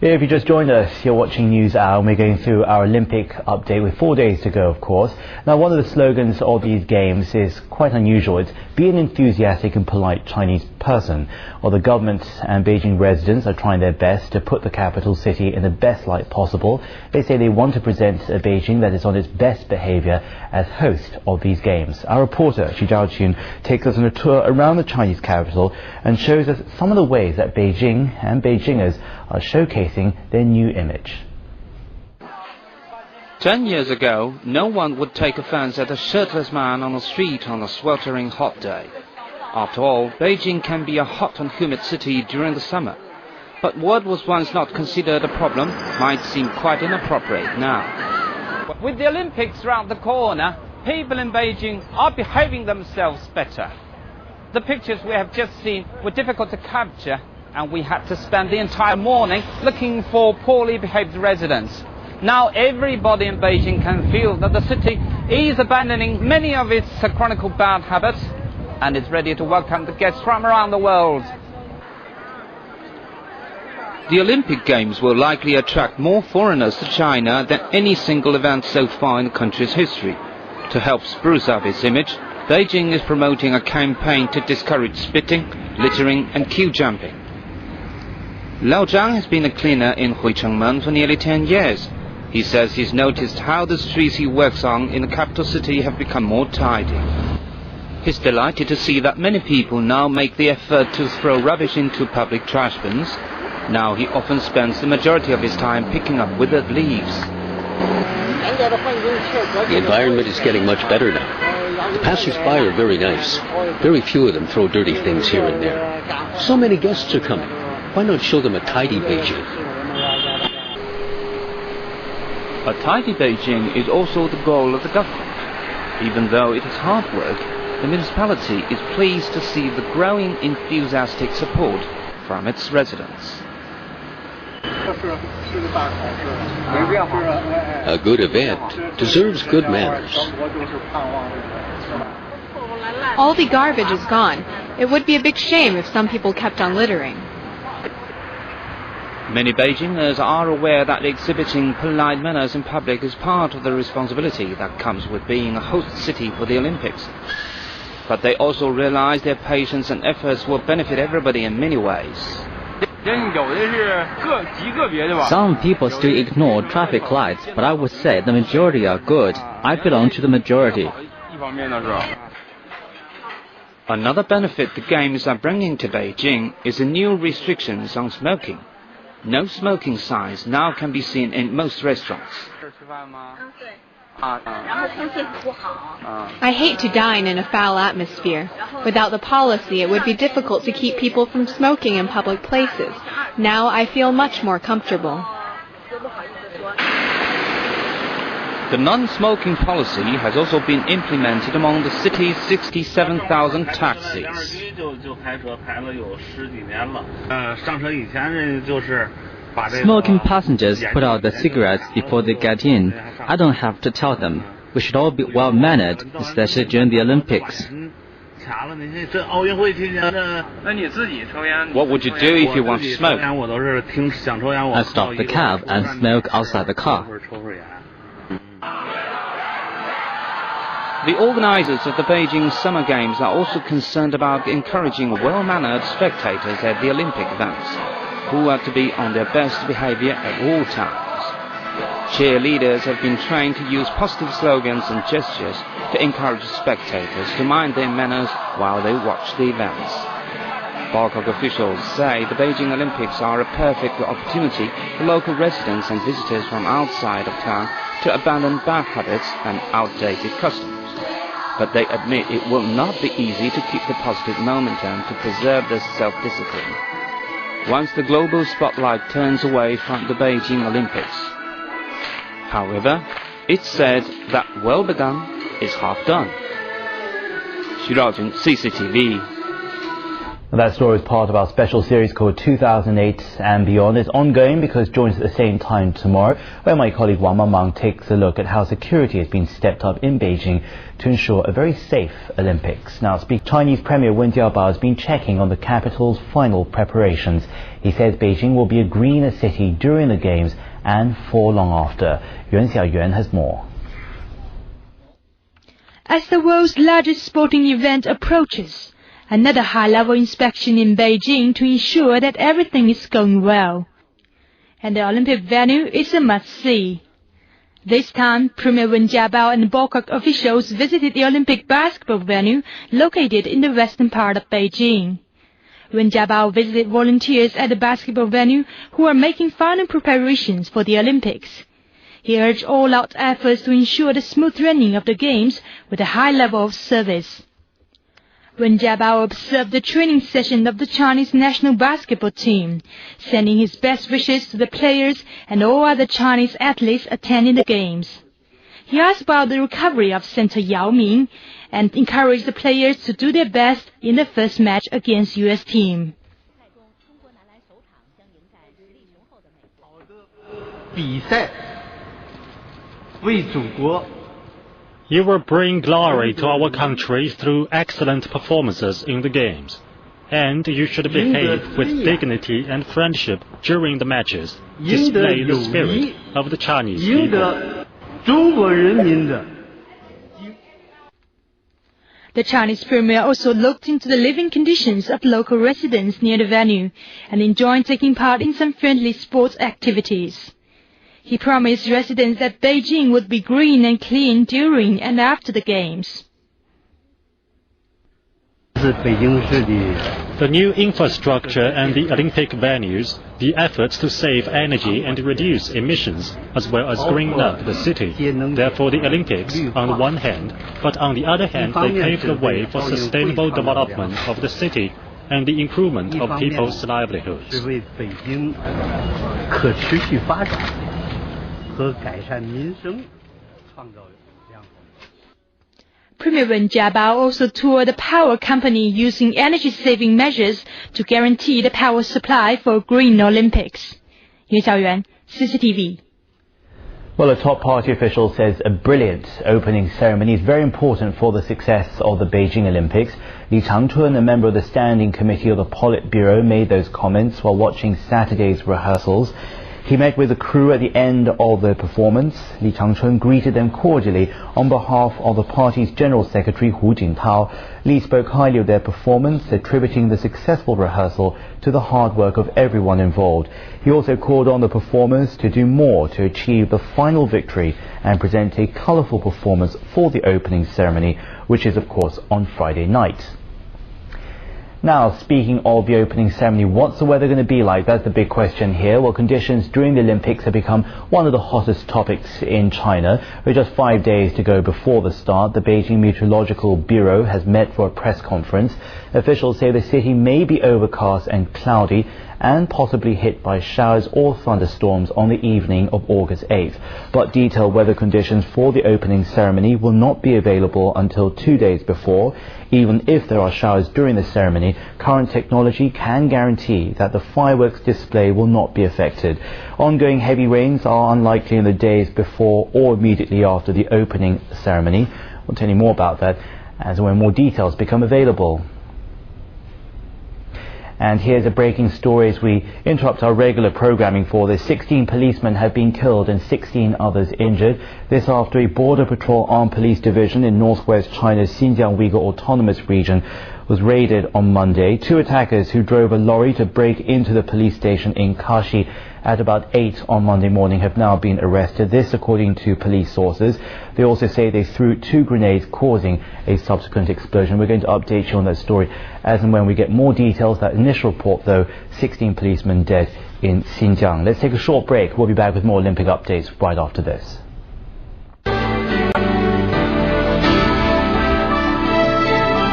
If you just joined us, you're watching News Hour, and we're going through our Olympic update with 4 days to go, of course. Now, one of the slogans of these games is quite unusual. It's "Be an enthusiastic and polite Chinese person." Well, the government and Beijing residents are trying their best to put the capital city in the best light possible. They say they want to present a Beijing that is on its best behavior as host of these games. Our reporter, Xu Zhaoqun, takes us on a tour around the Chinese capital and shows us some of the ways that Beijing and Beijingers are showcasing their new image. 10 years ago, no one would take offense at a shirtless man on the street on a sweltering hot day. After all, Beijing can be a hot and humid city during the summer. But what was once not considered a problem might seem quite inappropriate now. With the Olympics around the corner, people in Beijing are behaving themselves better. The pictures we have just seen were difficult to capture, and we had to spend the entire morning looking for poorly behaved residents. Now everybody in Beijing can feel that the city is abandoning many of its chronicled bad habits and is ready to welcome the guests from around the world. The Olympic Games will likely attract more foreigners to China than any single event so far in the country's history. To help spruce up its image, Beijing is promoting a campaign to discourage spitting, littering and queue jumping. Lao Zhang has been a cleaner in Huichengmen for nearly 10 years. He says he's noticed how the streets he works on in the capital city have become more tidy. He's delighted to see that many people now make the effort to throw rubbish into public trash bins. Now he often spends the majority of his time picking up withered leaves. The environment is getting much better now. The passers-by are very nice. Very few of them throw dirty things here and there. So many guests are coming. Why not show them a tidy Beijing? A tidy Beijing is also the goal of the government. Even though it is hard work, the municipality is pleased to see the growing enthusiastic support from its residents. A good event deserves good manners. All the garbage is gone. It would be a big shame if some people kept on littering. Many Beijingers are aware that exhibiting polite manners in public is part of the responsibility that comes with being a host city for the Olympics. But they also realize their patience and efforts will benefit everybody in many ways. Some people still ignore traffic lights, but I would say the majority are good. I belong to the majority. Another benefit the Games are bringing to Beijing is the new restrictions on smoking. No smoking signs now can be seen in most restaurants. I hate to dine in a foul atmosphere. Without the policy, it would be difficult to keep people from smoking in public places. Now I feel much more comfortable. The non-smoking policy has also been implemented among the city's 67,000 taxis. Smoking passengers put out their cigarettes before they get in. I don't have to tell them. We should all be well-mannered, especially during the Olympics. What would you do if you want to smoke? I stop the cab and smoke outside the car. The organizers of the Beijing Summer Games are also concerned about encouraging well-mannered spectators at the Olympic events, who are to be on their best behavior at all times. Cheerleaders have been trained to use positive slogans and gestures to encourage spectators to mind their manners while they watch the events. Bangkok officials say the Beijing Olympics are a perfect opportunity for local residents and visitors from outside of town to abandon bad habits and outdated customs. But they admit it will not be easy to keep the positive momentum to preserve their self-discipline once the global spotlight turns away from the Beijing Olympics. However, it's said that well begun is half done. Xu Zhaoqun, CCTV. That story is part of our special series called 2008 and Beyond. It's ongoing because it joins at the same time tomorrow, where my colleague Wang Mamang takes a look at how security has been stepped up in Beijing to ensure a very safe Olympics. Now, Chinese Premier Wen Jiabao has been checking on the capital's final preparations. He says Beijing will be a greener city during the Games and for long after. Yuan Xiaoyuan has more. As the world's largest sporting event approaches, another high-level inspection in Beijing to ensure that everything is going well. And the Olympic venue is a must-see. This time, Premier Wen Jiabao and Bangkok officials visited the Olympic basketball venue located in the western part of Beijing. Wen Jiabao visited volunteers at the basketball venue who are making final preparations for the Olympics. He urged all-out efforts to ensure the smooth running of the Games with a high level of service. Wen Jiabao observed the training session of the Chinese national basketball team, sending his best wishes to the players and all other Chinese athletes attending the Games. He asked about the recovery of center Yao Ming and encouraged the players to do their best in the first match against U.S. team. You will bring glory to our country through excellent performances in the Games. And you should behave with dignity and friendship during the matches. Display the spirit of the Chinese people. The Chinese Premier also looked into the living conditions of local residents near the venue and enjoyed taking part in some friendly sports activities. He promised residents that Beijing would be green and clean during and after the Games. The new infrastructure and the Olympic venues, the efforts to save energy and reduce emissions, as well as green up the city. Therefore, the Olympics, on the one hand, but on the other hand, they pave the way for sustainable development of the city and the improvement of people's livelihoods. Premier Wen Jiabao also toured the power company using energy-saving measures to guarantee the power supply for Green Olympics. Yuan Xiaoyuan, CCTV. Well, a top party official says a brilliant opening ceremony is very important for the success of the Beijing Olympics. Li Changchun, a member of the Standing Committee of the Politburo, made those comments while watching Saturday's rehearsals. He met with the crew at the end of the performance. Li Changchun greeted them cordially on behalf of the party's General Secretary Hu Jintao. Li spoke highly of their performance, attributing the successful rehearsal to the hard work of everyone involved. He also called on the performers to do more to achieve the final victory and present a colourful performance for the opening ceremony, which is of course on Friday night. Now, speaking of the opening ceremony, what's the weather going to be like? That's the big question here. Well, conditions during the Olympics have become one of the hottest topics in China. With just 5 days to go before the start, the Beijing Meteorological Bureau has met for a press conference. Officials say the city may be overcast and cloudy and possibly hit by showers or thunderstorms on the evening of August 8th. But detailed weather conditions for the opening ceremony will not be available until 2 days before. Even if there are showers during the ceremony, current technology can guarantee that the fireworks display will not be affected. Ongoing heavy rains are unlikely in the days before or immediately after the opening ceremony. We'll tell you more about that as when more details become available. And here's a breaking story as we interrupt our regular programming for this. 16 policemen have been killed and 16 others injured. This after a Border Patrol Armed Police Division in northwest China's Xinjiang Uyghur Autonomous Region was raided on Monday. 2 attackers who drove a lorry to break into the police station in Kashi at about 8 on Monday morning have now been arrested. This according to police sources. They also say they threw 2 grenades, causing a subsequent explosion. We're going to update you on that story as and when we get more details. That initial report, though, 16 policemen dead in Xinjiang. Let's take a short break. We'll be back with more Olympic updates right after this.